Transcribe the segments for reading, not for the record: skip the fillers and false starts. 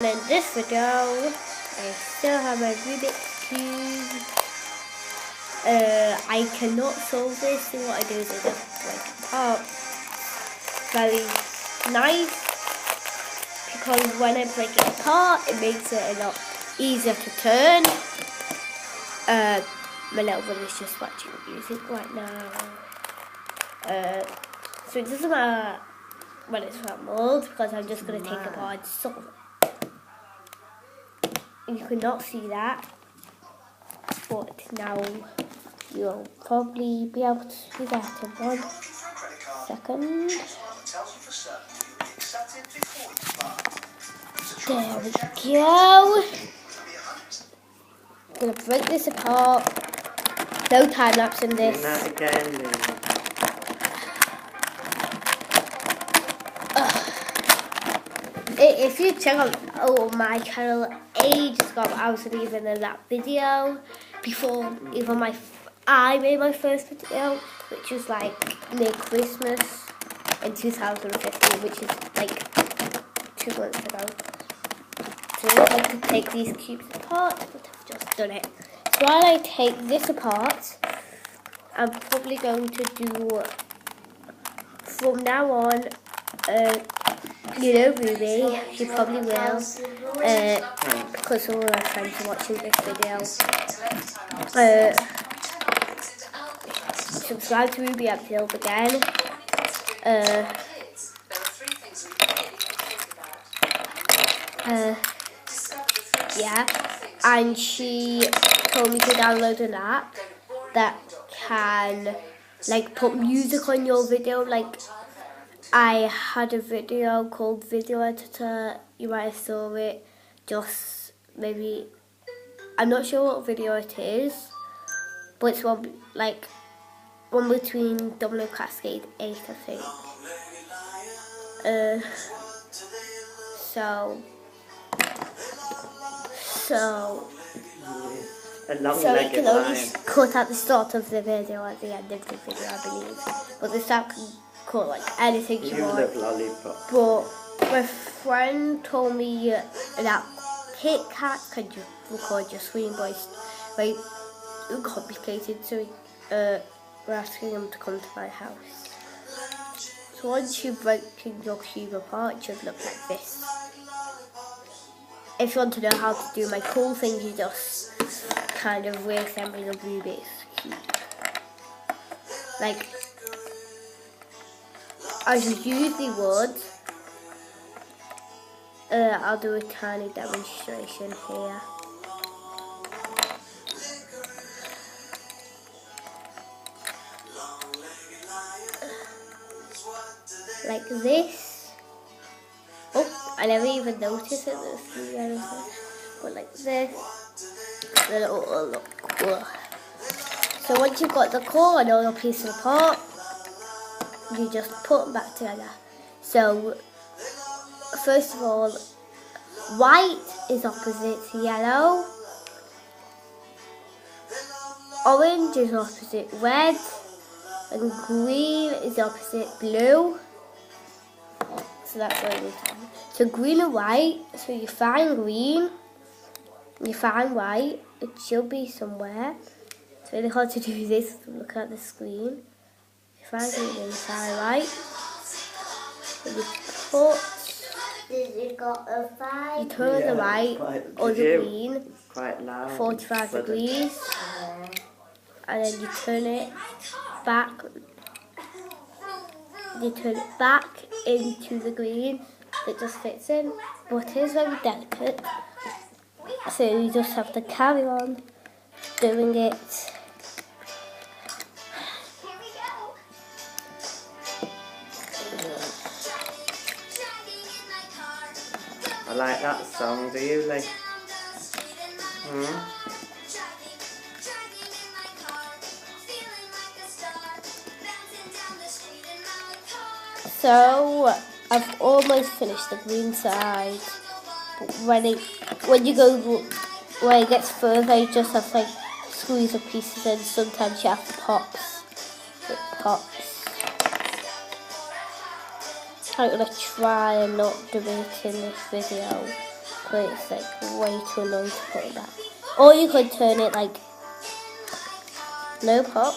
And in this video, I still have my Rubik's Cube. I cannot solve this, so what I do is I just break it apart. Very nice, because when I break it apart, it makes it a lot easier to turn. My little brother's just watching music right now. So it doesn't matter when it's rambled, because I'm just going to take it apart and solve it. You cannot see that, but now you'll probably be able to see that in 1 second. There we go. I'm going to break this apart. No time lapse in this. If you check out my channel ages ago, I was even in that video before even I made my first video, which was like near Christmas in 2015, which is like 2 months ago. So I like to take these cubes apart, but I've just done it. So while I take this apart, I'm probably going to do from now on. You know Ruby, she probably will, because all our friends are watching this video. Subscribe to Ruby AdamJ again. Yeah, and she told me to download an app that can like put music on your video. Like, I had a video called Video Editor. You might have saw it. Just maybe, I'm not sure what video it is, but it's one between Domino Cascade 8, I think. So you can only cut out the start of the video at the end of the video, I believe. But the start can cut like anything you want. But my friend told me that KitKat can just record your screen, but it's very complicated, so we're asking him to come to my house. So once you break your cube apart, it should look like this. If you want to know how to do my cool thing, you just kind of reassemble a Rubik's Cube. Like, as you usually would. I'll do a tiny demonstration here. Like this. Oh, I never even noticed it. But like this. Then it will look cool. So once you've got the core and all your pieces apart, you just put them back together. So first of all, white is opposite to yellow, orange is opposite red, and green is opposite blue. So that's what we do. So green and white, so you find green, you find white, it should be somewhere. It's really hard to do this, look at the screen. You find green and you find white. So you put, you turn the white or the green 45 degrees, and then you turn it back. You turn it back into the green. It just fits in, but it is very delicate. So you just have to carry on doing it. I like that song, do you, Lee? So I've almost finished the green side, but when it gets further, you just have to like squeeze the pieces in. Sometimes you have to pops. It pops. I'm going to try and not do it in this video, but it's like way too annoying to put it back. Or you could turn it like no pop.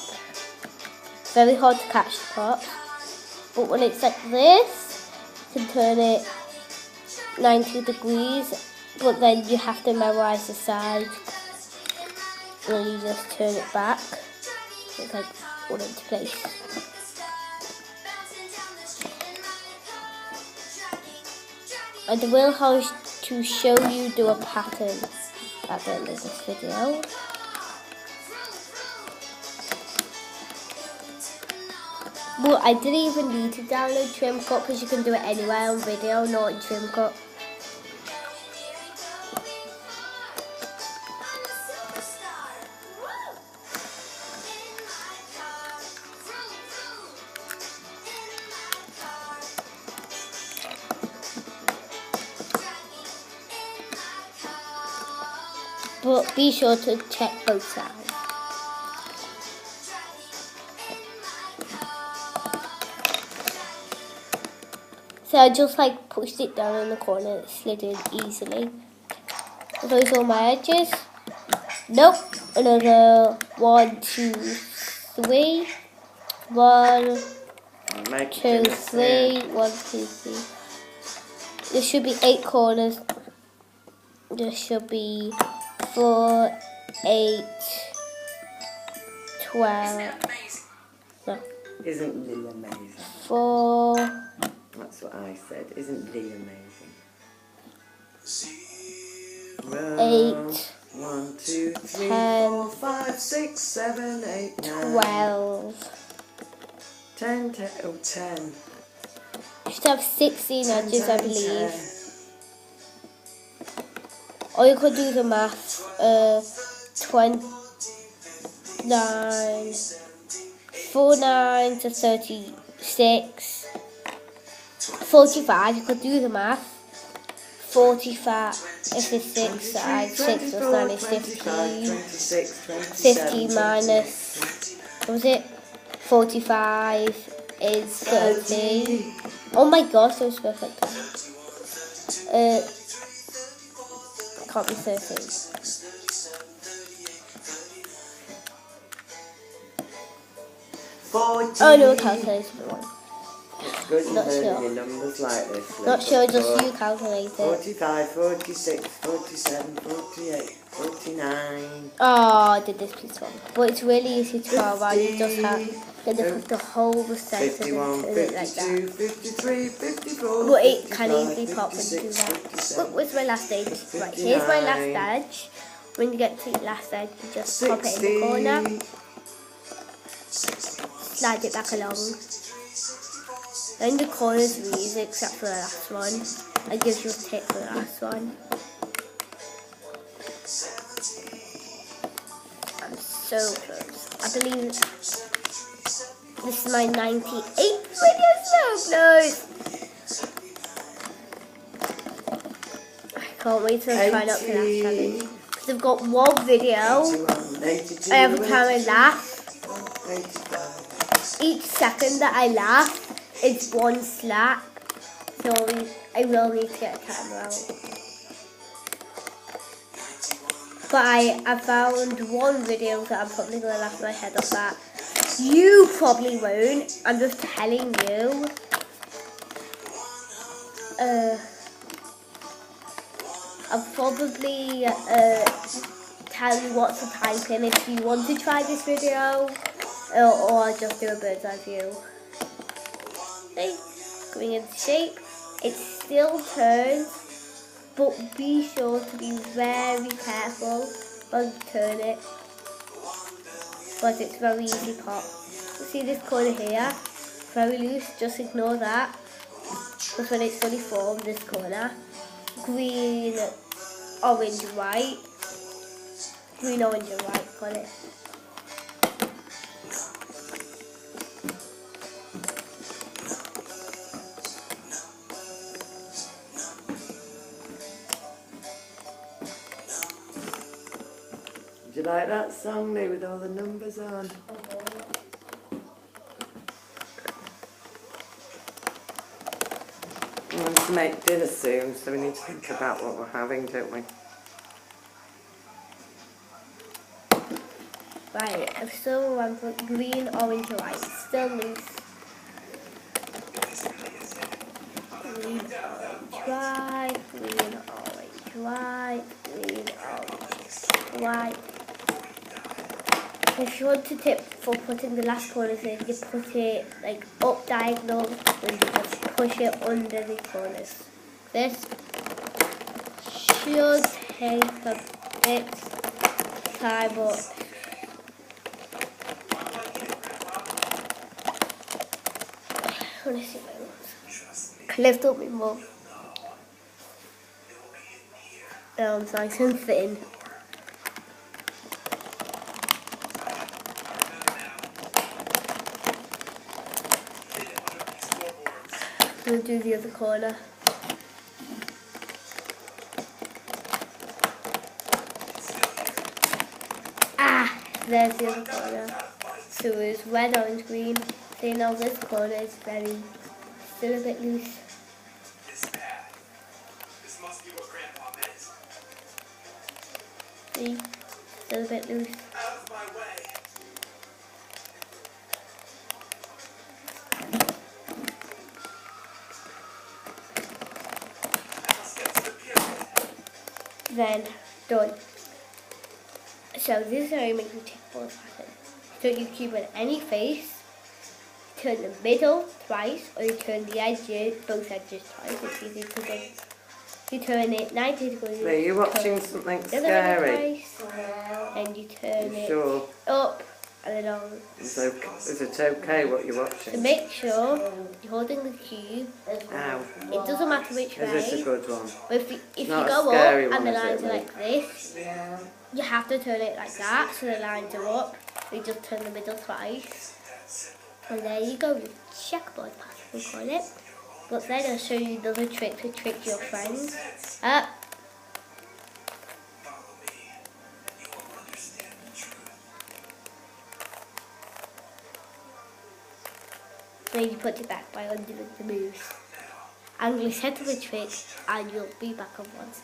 Very hard to catch the pop. But when it's like this, you can turn it 90 degrees, but then you have to memorize the side. And then you just turn it back. It's like all into place. And I will have to show you do a pattern at the end of this video. But I didn't even need to download Trim Cut because you can do it anywhere on video, not in Trim Cut. But be sure to check both sides. So I just like pushed it down in the corner, it slid in easily. Are those all my edges? Nope. Another 1, 2, 3. 1, 2, 3. 1, 2, 3. There should be 8 corners. There should be 4, 8, 12. No. Isn't Lee amazing? 4. That's what I said. Isn't Lee amazing? 8. 1, 2, 3, 10, 4, 5, 6, 7, 8, 9. 12. 10, 10. Oh, 10. You should have 16 edges, 10, I believe. 10. Or you could do the math. 29. 4 9s are 36. 45, you could do the math. 45 if it's 6 sides, 6 plus 9 is 15. 50 minus, what was it? 45 is 30. Oh my gosh, it was perfect. Can't be 30. Oh no, calculator one. Good, Not sure. numbers like this. Not sure, just you calculate it. 45, 46, 47, 48, 49. Oh, I did this piece wrong. But it's really easy to go around. You just have to put the whole sentence 51, in it like 52, that. 53, 54, But it 55, can easily pop into 56, that. 57, Look, where's my last edge? Right, here's my last edge. When you get to the last edge, you just 60, pop it in the corner. Slide it back along. Then the corners are easy except for the last one. I give you a tip for the last one. I'm so close. I believe this is my 98th video, so close. I can't wait till I try not to laugh challenge. Because I've got one video. 81, 82, Every time I laugh, 85. each second that I laugh, it's one slap, so I will need to get a timer out. But I found one video that I'm probably going to laugh my head off at. You probably won't, I'm just telling you. I'll probably tell you what to type in if you want to try this video, or I'll just do a bird's eye view. Going into shape, it still turns, but be sure to be very careful when you turn it, because it's very easy pop. See this corner here, very loose, just ignore that, because when it's fully formed, this corner, green, orange, white, green, orange and white, got it. Do you like that song there with all the numbers on? to make dinner soon, so we need to think about what we're having, don't we? Right, I'm still one for green, orange, white. Still loose. Green, orange, white. Green, orange, white. Green, orange, white. If you want to tip for putting the last corners in, you put it like up diagonal and you just push it under the corners. This should take a bit of time, but I want to see my moves. Lift up my mum. It's nice and thin. We'll do the other corner. There's the other corner. So it's red, orange, green. See, now this corner is still a bit loose. This must be what Grandpa meant. See, still a bit loose. Out of my way. I must get to the pyramid. Then done. So this is how you make the checkerboard pattern. Turn your cube on any face, turn the middle twice, or you turn the edges, both edges twice. It's easy to do. You turn it 90 degrees. Are you watching something the other way scary? twice, and you turn it Sure. up and then on. Is it okay what you're So watching? make sure you're holding the cube. Ow. It doesn't matter which Is this a way. good one? But if you not a go scary up one, and the is it, lines are Luke? like this, you have to turn it like that so the lines are up. You just turn the middle twice. And there you go, your checkerboard pattern, we call it. But then I'll show you another trick to trick your friends. Follow me. You will understand the truth. Then you put it back by undoing the moves. I'm going to settle the trick and you'll be back on once.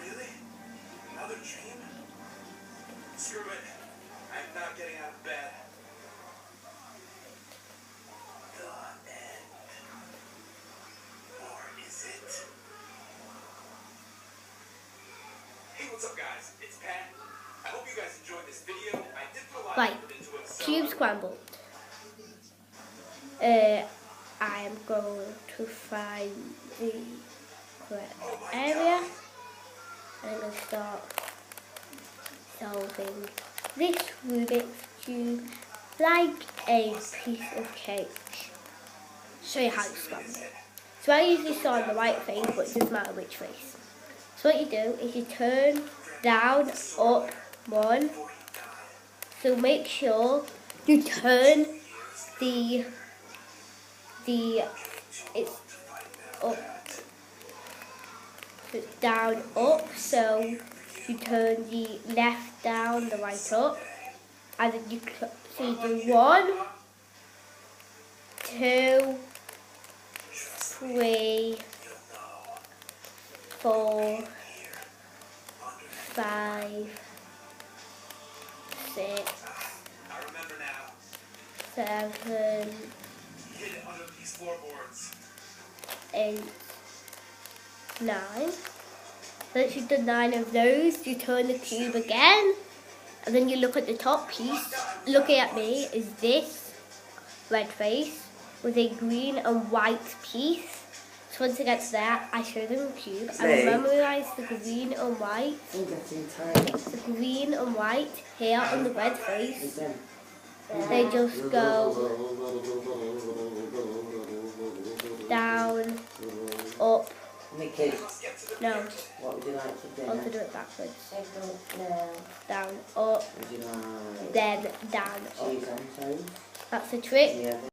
Really? Another dream? Screw it. I'm not getting out of bed. The end. Or is it? Hey, what's up, guys? It's Pat. I hope you guys enjoyed this video. I did put a lot of Right, effort into it, so cube scrambled. I am going to find the correct area. And I'm going to start solving this Rubik's cube like a piece of cake. Show you how to scramble it. So I usually start on the right face, but it doesn't matter which face. So what you do is you turn down, up, one. So make sure you turn it's up, so it's down, up, so you turn the left down, the right up, and then so you do 1, 2, 3, 4, 5, 6, I remember now. 7, Hid it under these floorboards. 8, 9. Once you've done 9 of those, you turn the cube again, and then you look at the top piece. Looking at me is this red face with a green and white piece. So once it gets there, I show them the cube. I will memorize the green and white. I'm getting tired. The green and white here on the red face. They just go down, up. Nikki, No, what would you like for I dinner? want to do it backwards. No. Down, up, Would you like then down, up. cheese on toast? That's the trick. Yeah.